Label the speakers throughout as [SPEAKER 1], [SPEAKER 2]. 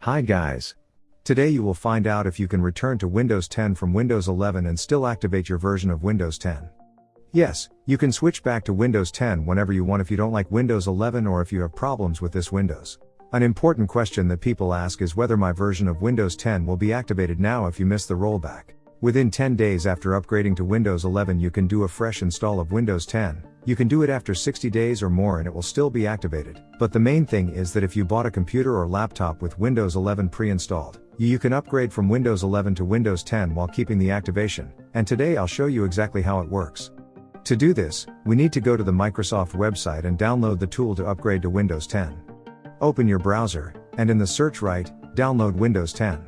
[SPEAKER 1] Hi guys. Today you will find out if you can return to Windows 10 from Windows 11 and still activate your version of Windows 10. Yes, you can switch back to Windows 10 whenever you want if you don't like Windows 11 or if you have problems with this Windows. An important question that people ask is whether my version of Windows 10 will be activated now if you miss the rollback. Within 10 days after upgrading to Windows 11 you can do a fresh install of Windows 10. You can do it after 60 days or more and it will still be activated. But the main thing is that if you bought a computer or laptop with Windows 11 pre-installed, you can upgrade from Windows 11 to Windows 10 while keeping the activation. And today I'll show you exactly how it works. To do this, we need to go to the Microsoft website and download the tool to upgrade to Windows 10. Open your browser, and in the search write, download Windows 10.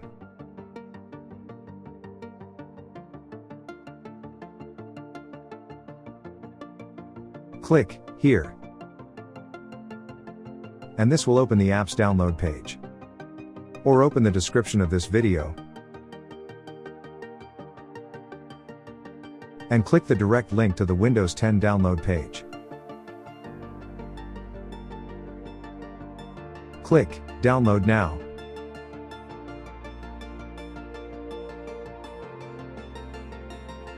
[SPEAKER 1] Click here. And this will open the app's download page. Or open the description of this video and click the direct link to the Windows 10 download page. Click Download Now.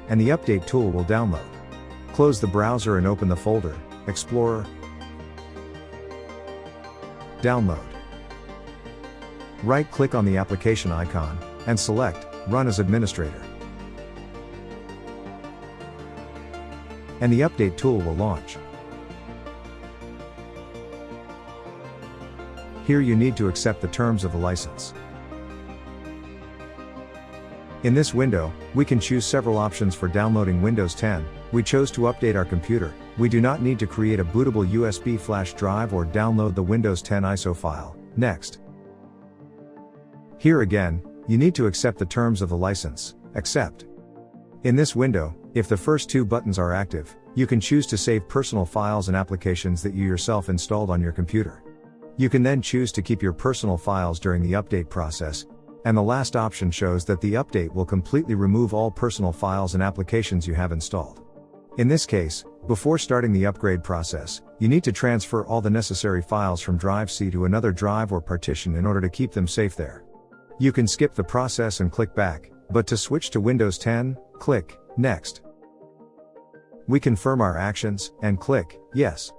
[SPEAKER 1] And the update tool will download. Close the browser and open the folder, Explorer, Download. Right-click on the application icon, and select Run as Administrator. And the update tool will launch. Here you need to accept the terms of the license. In this window, we can choose several options for downloading Windows 10. We chose to update our computer. We do not need to create a bootable USB flash drive or download the Windows 10 ISO file. Next. Here again, you need to accept the terms of the license. Accept. In this window, if the first two buttons are active, you can choose to save personal files and applications that you yourself installed on your computer. You can then choose to keep your personal files during the update process. And the last option shows that the update will completely remove all personal files and applications you have installed. In this case, before starting the upgrade process, you need to transfer all the necessary files from drive C to another drive or partition in order to keep them safe there. You can skip the process and click back, but to switch to Windows 10, click Next. We confirm our actions, and click Yes.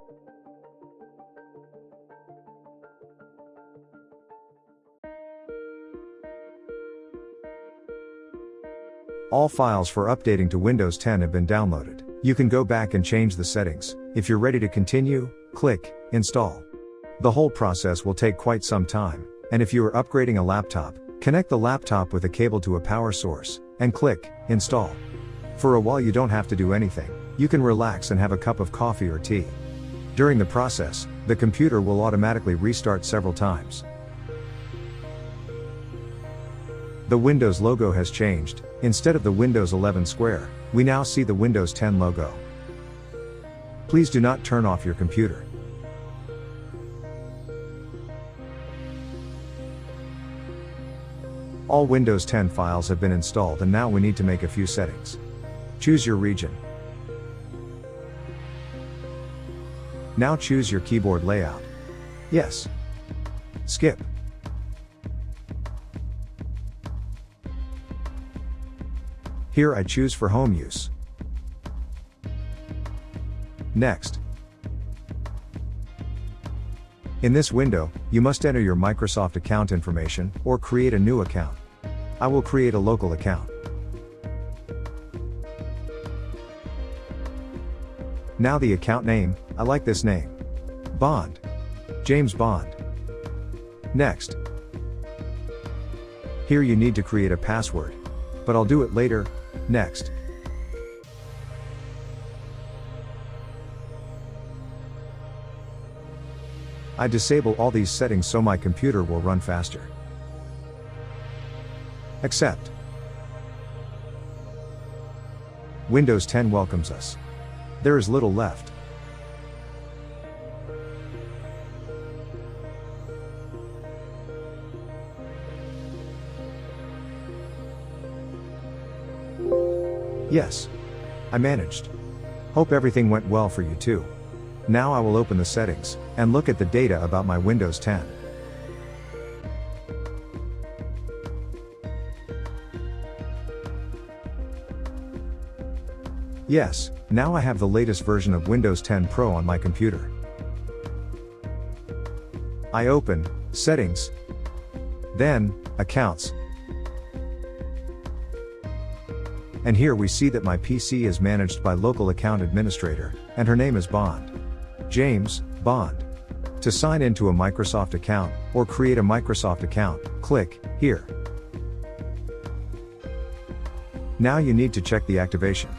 [SPEAKER 1] All files for updating to Windows 10 have been downloaded. You can go back and change the settings. If you're ready to continue, click Install. The whole process will take quite some time, and if you are upgrading a laptop, connect the laptop with a cable to a power source, and click Install. For a while you don't have to do anything. You can relax and have a cup of coffee or tea. During the process, the computer will automatically restart several times. The Windows logo has changed. Instead of the Windows 11 square, we now see the Windows 10 logo. Please do not turn off your computer. All Windows 10 files have been installed and now we need to make a few settings. Choose your region. Now choose your keyboard layout. Yes. Skip. Here I choose for home use. Next. In this window, you must enter your Microsoft account information, or create a new account. I will create a local account. Now the account name, I like this name. Bond. James Bond. Next. Here you need to create a password. But I'll do it later. Next. I disable all these settings so my computer will run faster. Accept. Windows 10 welcomes us. There is little left. Yes. I managed. Hope everything went well for you too. Now I will open the settings, and look at the data about my Windows 10. Yes, now I have the latest version of Windows 10 Pro on my computer. I open Settings, then Accounts. And here we see that my PC is managed by local account administrator, and her name is Bond. James Bond. To sign into a Microsoft account, or create a Microsoft account, click here. Now you need to check the activation.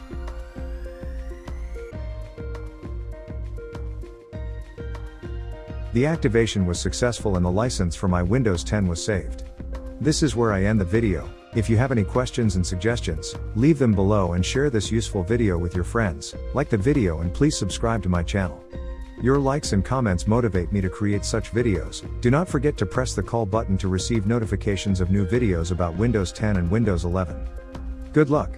[SPEAKER 1] The activation was successful and the license for my Windows 10 was saved. This is where I end the video. If you have any questions and suggestions, leave them below and share this useful video with your friends. Like the video and please subscribe to my channel. Your likes and comments motivate me to create such videos. Do not forget to press the call button to receive notifications of new videos about Windows 10 and Windows 11. Good luck!